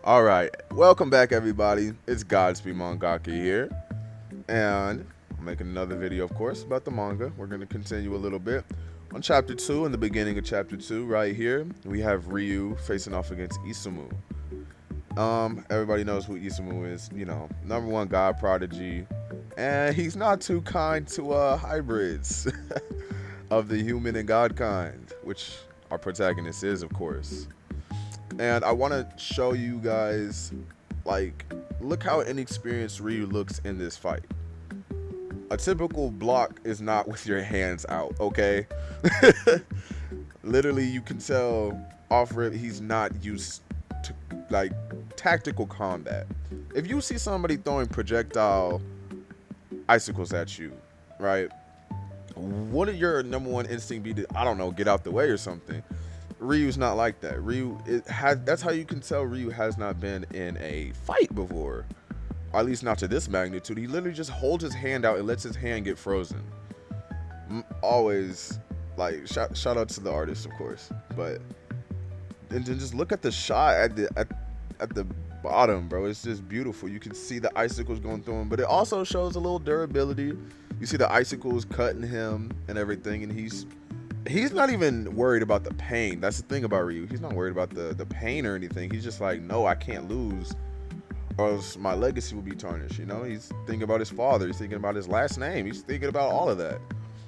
All right, welcome back, everybody. It's Godspeed.Mangaka here, and I'm making another video, of course, about the manga. We're going to continue a little bit on chapter 2. In the beginning of chapter 2, right here, we have Ryu facing off against Isamu. Everybody knows who Isamu is. Number one god prodigy, and he's not too kind to hybrids of the human and god kind, which our protagonist is, of course. And I want to show you guys, like, look how inexperienced Ryu looks in this fight. A typical block is not with your hands out, okay? Literally, you can tell off rip he's not used to, like, tactical combat. If you see somebody throwing projectile icicles at you, right? Wouldn't your number one instinct be to, I don't know, get out the way or something? Ryu's not like that. That's how you can tell Ryu has not been in a fight before. Or at least not to this magnitude. He literally just holds his hand out and lets his hand get frozen. Always, like, shout out to the artist, of course. But and then just look at the shot at the bottom, bro. It's just beautiful. You can see the icicles going through him, but it also shows a little durability. You see the icicles cutting him and everything, and he's not even worried about the pain. That's the thing about Ryu. He's not worried about the pain or anything. He's just like, no, I can't lose, or else my legacy will be tarnished. He's thinking about his father. He's thinking about his last name. He's thinking about all of that,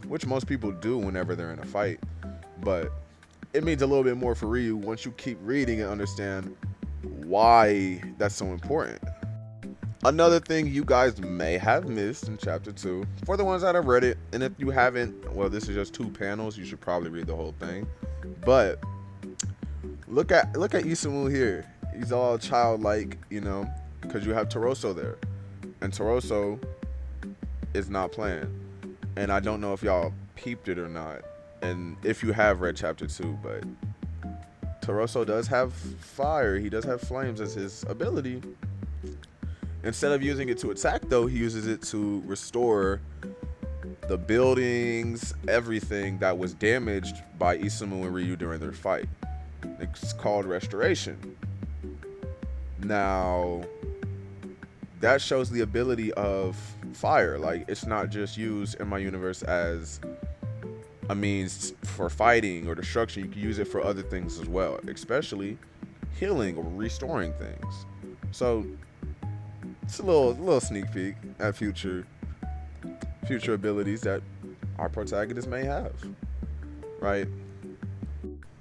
which most people do whenever they're in a fight. But it means a little bit more for Ryu once you keep reading and understand why that's so important. Another thing you guys may have missed in chapter 2, for the ones that have read it, and if you haven't, well, this is just 2 panels, you should probably read the whole thing. But look at Isamu here. He's all childlike, because you have Toroso there, and Toroso is not playing. And I don't know if y'all peeped it or not, and if you have read chapter 2, but Toroso does have fire. He does have flames as his ability. Instead of using it to attack, though, he uses it to restore the buildings, everything that was damaged by Isamu and Ryu during their fight. It's called restoration. Now, that shows the ability of fire. Like, it's not just used in my universe as a means for fighting or destruction. You can use it for other things as well, especially healing or restoring things. So it's a little sneak peek at future abilities that our protagonist may have, right?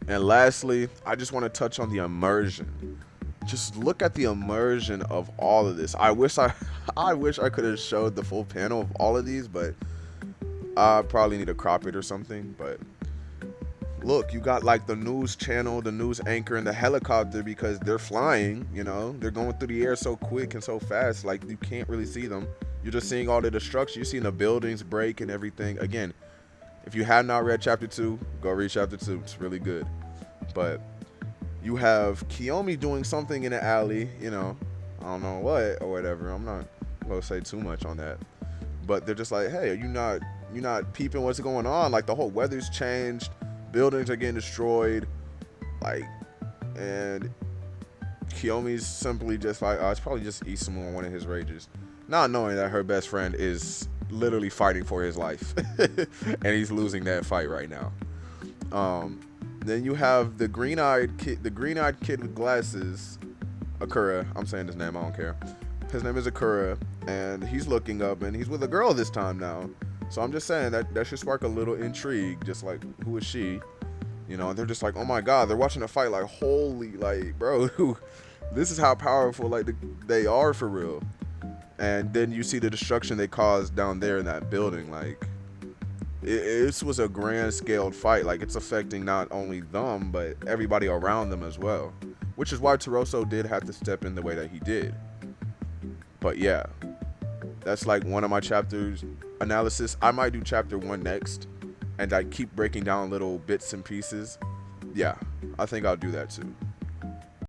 And lastly, I just want to touch on the immersion. Just look at the immersion of all of this. I wish I could have showed the full panel of all of these, but I probably need to crop it or something. But look, you got like the news channel, the news anchor, and the helicopter, because they're flying, they're going through the air so quick and so fast, like you can't really see them. You're just seeing all the destruction. You're seeing the buildings break and everything. Again, if you have not read chapter 2, go read chapter 2. It's really good. But you have Kiyomi doing something in the alley, I don't know what or whatever. I'm not going to say too much on that. But they're just like, hey, are you not peeping what's going on? Like, the whole weather's changed. Buildings are getting destroyed, and Kiyomi's simply just like, it's probably just Isamu on one of his rages, not knowing that her best friend is literally fighting for his life, and he's losing that fight right now. Then you have the green-eyed kid with glasses, Akura. I'm saying his name, I don't care. His name is Akura, and he's looking up, and he's with a girl this time now. So I'm just saying that should spark a little intrigue, just like, who is she? They're just like, oh my god, they're watching a fight, like, holy, like, bro, this is how powerful, like, they are for real. And then you see the destruction they caused down there in that building. Like, this was a grand scaled fight. Like, it's affecting not only them, but everybody around them as well. Which is why Toroso did have to step in the way that he did. But yeah, that's like one of my chapters analysis. I might do chapter 1 next, and I keep breaking down little bits and pieces. Yeah, I think I'll do that too.